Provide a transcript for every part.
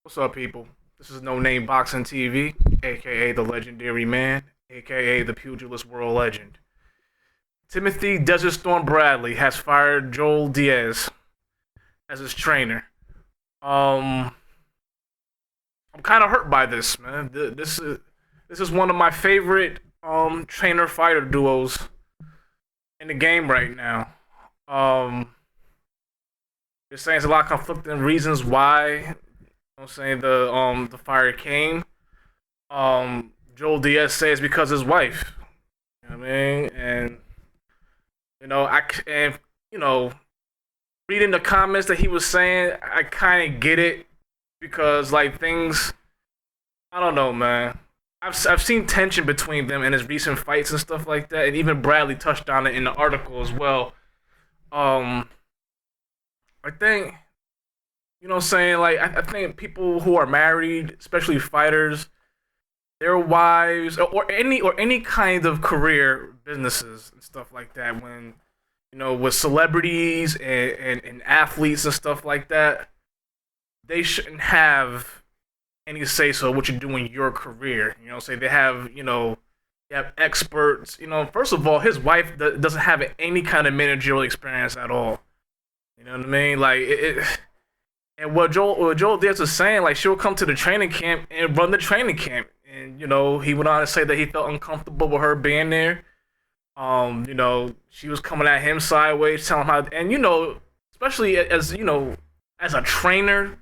What's up, people? This is NoNameBoxing TV, aka the Legendary Man, aka the Pugilist World Legend. Timothy Desert Storm Bradley has fired Joel Diaz as his trainer. Um, I'm kind of hurt by this, man. This is one of my favorite trainer fighter duos in the game right now. Um, they're saying there's a lot of conflicting reasons why. I'm saying the fire came. Joel Diaz says because his wife. You know what I mean? And and you know reading the comments that he was saying, I kind of get it because like things. I don't know, man. I've seen tension between them in his recent fights and stuff like that, and even Bradley touched on it in the article as well. Um, I think what I'm saying, like I think people who are married, especially fighters, their wives or any kind of career businesses and stuff like that, when with celebrities and athletes and stuff like that, they shouldn't have any say so what you do in your career. Say they have experts. First of all, his wife doesn't have any kind of managerial experience at all. You know what I mean? Like and what Joel Diaz was saying, like she'll come to the training camp and run the training camp. And he went on to say that he felt uncomfortable with her being there. She was coming at him sideways, telling him how, and especially as a trainer,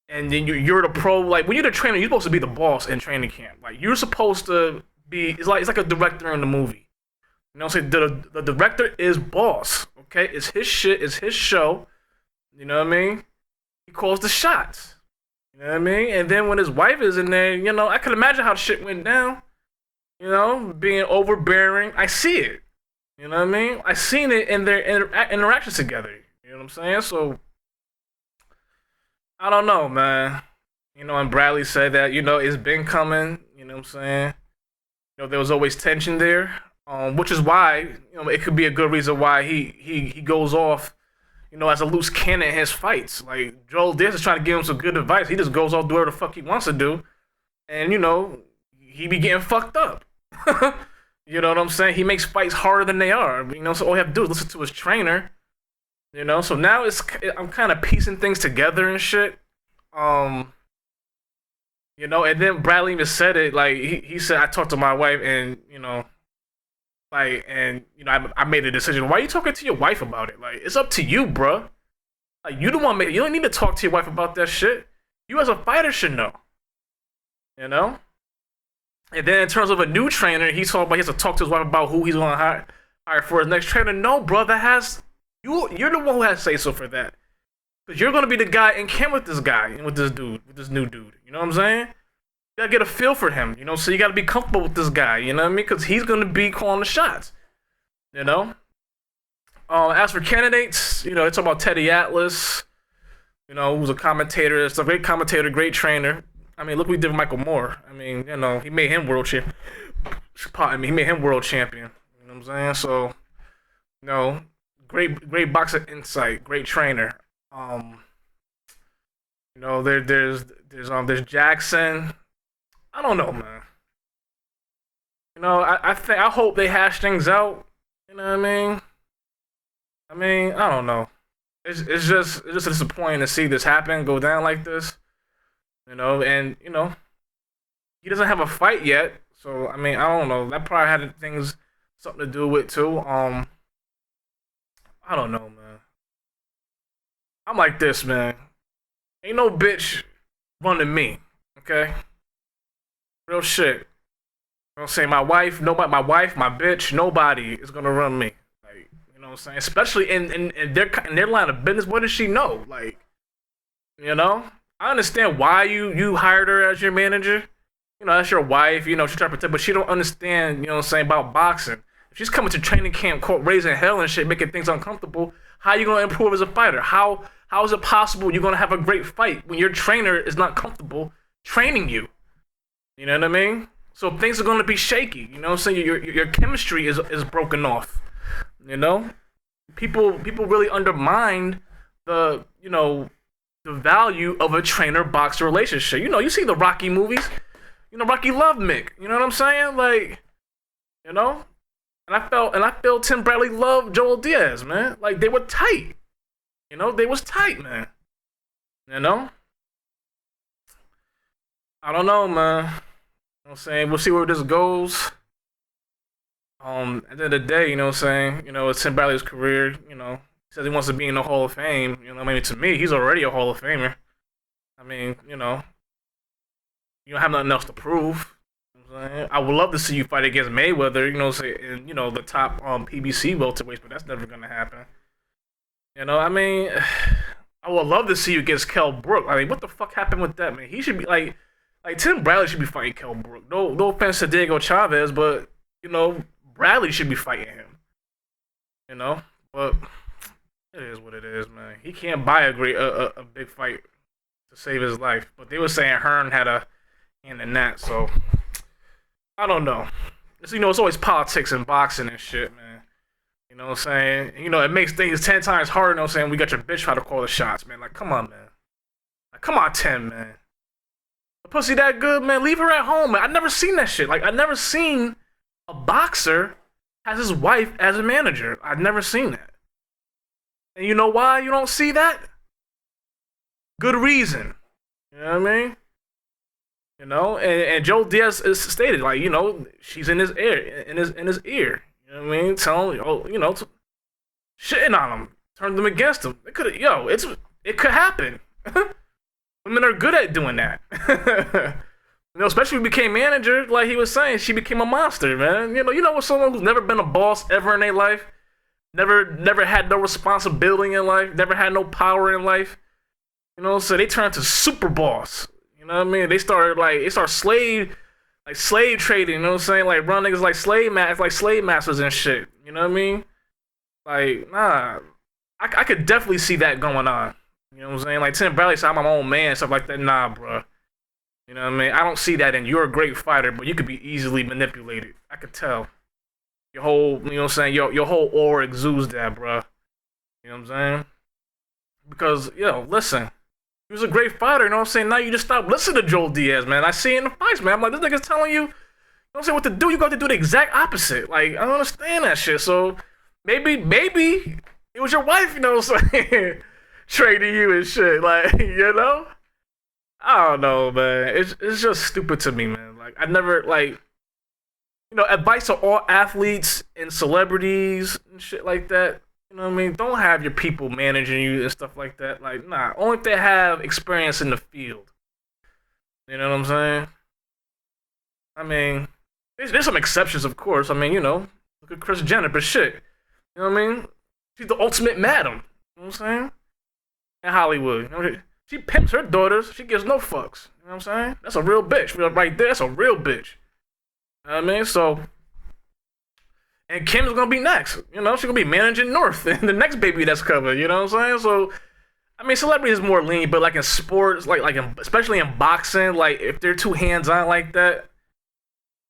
and then you're the pro. Like when you're the trainer, you're supposed to be the boss in training camp. Like you're supposed to be. It's like a director in the movie. Say the director is boss. Okay, it's his shit. It's his show. You know what I mean? He calls the shots. You know what I mean? And then when his wife is in there, I can imagine how shit went down. Being overbearing. I see it. You know what I mean? I seen it in their interactions together. You know what I'm saying? So I don't know, man. And Bradley said that it's been coming. You know what I'm saying? There was always tension there, which is why it could be a good reason why he goes off. As a loose cannon in his fights. Like, Joel Diaz is trying to give him some good advice. He just goes off, do whatever the fuck he wants to do. And, he be getting fucked up. You know what I'm saying? He makes fights harder than they are. So all you have to do is listen to his trainer. So now I'm kind of piecing things together and shit. And then Bradley even said it. Like, he said, I talked to my wife and, I made a decision. Why are you talking to your wife about it? Like, it's up to you, bruh. Like, you don't need to talk to your wife about that shit. You as a fighter should know. You know? And then in terms of a new trainer, he's talking about he has to talk to his wife about who he's gonna hire for his next trainer. No, bro, you're the one who has to say so for that. Because you're gonna be the guy in camp with this guy and with this dude, with this new dude. You know what I'm saying? You gotta get a feel for him, so you gotta be comfortable with this guy, you know what I mean? Because he's gonna be calling the shots, As for candidates, it's about Teddy Atlas, who's a commentator. It's a great commentator, great trainer. I mean, look what we did with Michael Moore. I mean, he made him world champion. Pardon me, he made him world champion. You know what I'm saying? So, great boxer insight, great trainer. There's Jackson. I don't know, man. I hope they hash things out. You know what I mean? I don't know. It's just disappointing to see this happen, go down like this. And he doesn't have a fight yet, so I don't know. That probably had something to do with too. I don't know, man. I'm like this, man. Ain't no bitch running me, okay? Real shit. I'm saying my wife, nobody, my bitch, nobody is gonna run me. Like, what I'm saying? Especially in their line of business. What does she know? Like, I understand why you hired her as your manager. That's your wife. She's trying to protect, but she don't understand. About boxing. If she's coming to training camp, raising hell and shit, making things uncomfortable, how you gonna improve as a fighter? How is it possible you're gonna have a great fight when your trainer is not comfortable training you? You know what I mean? So things are gonna be shaky. You know what I'm saying? Your chemistry is broken off. People really undermine the the value of a trainer-boxer relationship. You know, you see the Rocky movies. You know, Rocky loved Mick. You know what I'm saying? Like, you know, and I felt Tim Bradley loved Joel Diaz, man. Like, they were tight. You know, they was tight, man. You know? I don't know, man. You know what I'm saying? We'll see where this goes. At the end of the day, you know what I'm saying? You know, it's Tim Bradley's career, you know. He says he wants to be in the Hall of Fame. You know, I mean, to me, he's already a Hall of Famer. I mean, you know, you don't have nothing else to prove. You know what I'm saying? I would love to see you fight against Mayweather, you know, say in, you know, the top PBC welterweights, but that's never gonna happen. You know, I mean, I would love to see you against Kell Brook. I mean, what the fuck happened with that, man? He should be like Tim Bradley should be fighting Kell Brook. No offense to Diego Chavez, but you know, Bradley should be fighting him. You know, but it is what it is, man. He can't buy a big fight to save his life. But they were saying Hearn had a hand in that, so I don't know. You know, it's always politics in boxing and shit, man. You know what I'm saying? You know, it makes things 10 times harder, you know what I'm saying? We got your bitch trying to call the shots, man. Like, come on, man. Like, come on, Tim, man. The pussy that good, man. Leave her at home, man. I never seen that shit. Like, I never seen a boxer has his wife as a manager. I've never seen that. And you know why you don't see that? Good reason. You know what I mean? You know, and Joe Diaz is stated, like, you know, she's in his ear, in his ear. You know what I mean? Telling, oh, you know, shitting on him, turn them against him. It could happen. Women are good at doing that. You know, especially when we became manager, like he was saying, she became a monster, man. You know what someone who's never been a boss ever in their life, never had no responsibility in life, never had no power in life. You know, so they turned to super boss. You know what I mean? They start slave trading, you know what I'm saying? Like run niggas like slave masters and shit. You know what I mean? Like, nah. I could definitely see that going on. You know what I'm saying? Like Tim Bradley said, I'm my own man, stuff like that. Nah, bro. You know what I mean? I don't see that in you're a great fighter, but you could be easily manipulated. I could tell. Your whole, you know what I'm saying? Your whole aura exudes that, bro. You know what I'm saying? Because, listen. He was a great fighter, you know what I'm saying? Now you just stop listening to Joel Diaz, man. I see it in the fights, man. I'm like, this nigga's telling you, know what I'm saying, what to do. You got to do the exact opposite. Like, I don't understand that shit. So, maybe it was your wife, you know what I'm saying? Trading you and shit. Like, you know? I don't know, man. It's just stupid to me, man. Like, I never, like, you know, advice to all athletes and celebrities and shit like that. You know what I mean? Don't have your people managing you and stuff like that. Like, nah. Only if they have experience in the field. You know what I'm saying? I mean, there's some exceptions, of course. I mean, you know, look at Kris Jenner, but shit. You know what I mean? She's the ultimate madam. You know what I'm saying? In Hollywood. You know, she pimps her daughters. She gives no fucks. You know what I'm saying? That's a real bitch. Right there, that's a real bitch. You know what I mean? So, and Kim's gonna be next. You know, she's gonna be managing North and the next baby that's coming. You know what I'm saying? So, I mean, celebrity is more lean, but like in sports, especially in boxing, like if they're too hands-on like that,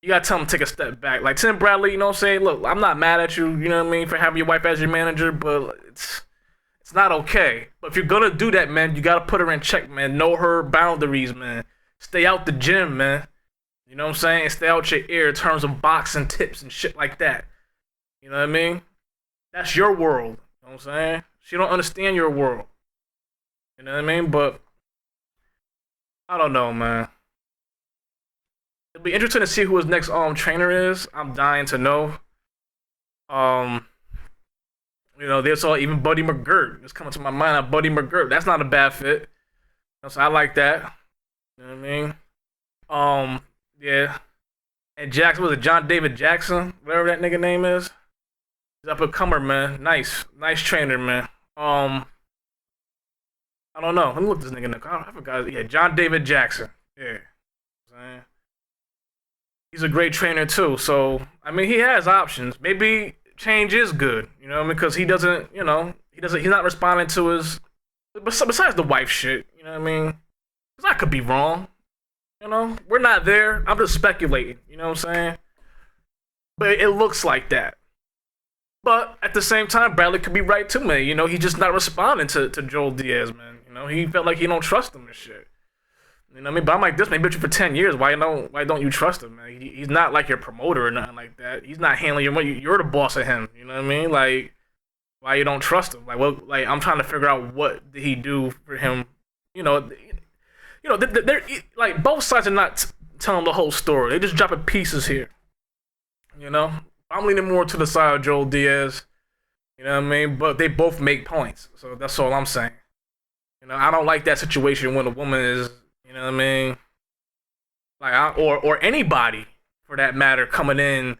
you gotta tell them to take a step back. Like Tim Bradley, you know what I'm saying? Look, I'm not mad at you, you know what I mean, for having your wife as your manager, but it's not okay. But if you're gonna do that, man, you gotta put her in check, man. Know her boundaries, man. Stay out the gym, man. You know what I'm saying? Stay out your ear in terms of boxing tips and shit like that. You know what I mean? That's your world. You know what I'm saying? She don't understand your world. You know what I mean? But I don't know, man. It'll be interesting to see who his next trainer is. I'm dying to know. You know, there's all even Buddy McGirt. It's coming to my mind. Buddy McGirt. That's not a bad fit. So I like that. You know what I mean? Yeah. And Jackson, was it John David Jackson? Whatever that nigga name is. He's up and comer, man. Nice trainer, man. I don't know. Let me look this nigga in the car. I forgot. Yeah, John David Jackson. Yeah. He's a great trainer too. So I mean, he has options. Maybe change is good. You know what I mean? Because he doesn't. You know, he's not responding to his. Besides the wife shit. You know what I mean? Because I could be wrong. You know, we're not there. I'm just speculating. You know what I'm saying? But it looks like that. But at the same time, Bradley could be right too, man. You know, he's just not responding to Joel Diaz, man. You You know, he felt like he don't trust him and shit. You know what I mean? But I'm like, this man been with you for 10 years. Why don't you trust him, man? He's not like your promoter or nothing like that. He's not handling your money. You're the boss of him. You know what I mean? Like, why you don't trust him? Like, what? Like, I'm trying to figure out what did he do for him. They're like both sides are not telling the whole story. They just dropping pieces here. You know, I'm leaning more to the side of Joel Diaz. You know what I mean? But they both make points, so that's all I'm saying. You know, I don't like that situation when a woman is, you know what I mean, like, or anybody for that matter coming in,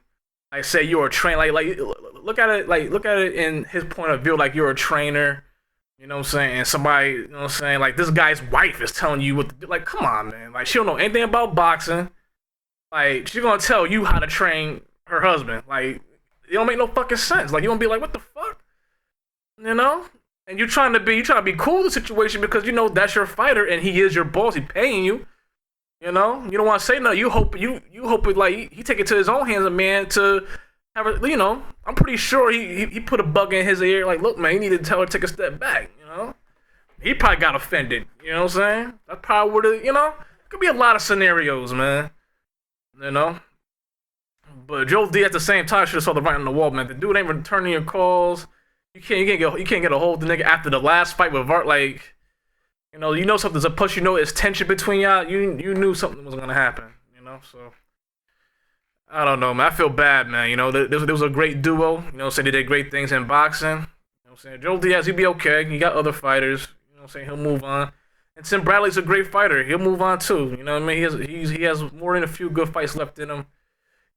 like, say you're a trainer, like look at it in his point of view, like you're a trainer. You know what I'm saying? And somebody, you know what I'm saying, like this guy's wife is telling you what to do. Like, come on, man. Like, she don't know anything about boxing. Like, she's gonna tell you how to train her husband. Like, it don't make no fucking sense. Like, you gonna be like, what the fuck? You know? And you're trying to be cool in the situation because you know that's your fighter and he is your boss. He's paying you. You know? You don't want to say nothing. You hope it like he take it to his own hands, man, to have a, you know, I'm pretty sure he put a bug in his ear, like, look, man, you need to tell her to take a step back, you know? He probably got offended, you know what I'm saying? That's probably what it, you know? Could be a lot of scenarios, man. You know? But Joel D at the same time should have saw the writing on the wall, man. The dude ain't returning your calls. You can't get a hold of the nigga after the last fight with Vart, like, you know something's up, plus you know it's tension between y'all. You knew something was gonna happen, you know, so I don't know, man. I feel bad, man. You know, there was a great duo. You know, they did great things in boxing. You know what I'm saying? Joel Diaz, he'll be okay. He got other fighters. You know what I'm saying? He'll move on. And Tim Bradley's a great fighter. He'll move on too. You know what I mean? He has more than a few good fights left in him. You know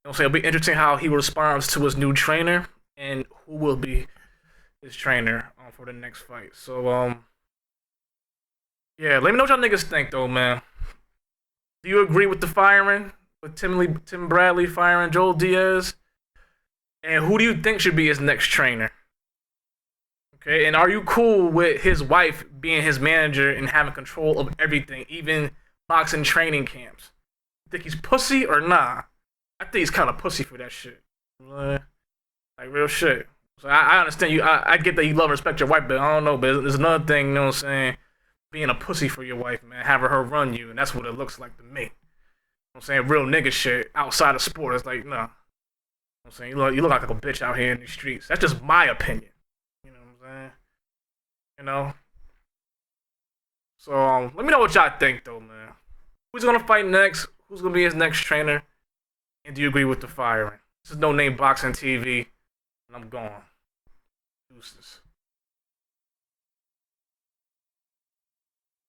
what I'm saying? It'll be interesting how he responds to his new trainer and who will be his trainer for the next fight. So, yeah, let me know what y'all niggas think, though, man. Do you agree with the firing? With Tim Bradley firing Joel Diaz? And who do you think should be his next trainer? Okay, and are you cool with his wife being his manager and having control of everything, even boxing training camps? Think he's pussy or nah? I think he's kind of pussy for that shit. Like real shit. So I understand you. I get that you love and respect your wife, but I don't know. But there's another thing, you know what I'm saying? Being a pussy for your wife, man. Having her run you, and that's what it looks like to me. I'm saying real nigga shit outside of sport. It's like, no. I'm saying you look like a bitch out here in the streets. That's just my opinion. You know what I'm saying? You know? So let me know what y'all think though, man. Who's gonna fight next? Who's gonna be his next trainer? And do you agree with the firing? This is No Name Boxing TV, and I'm gone. Deuces.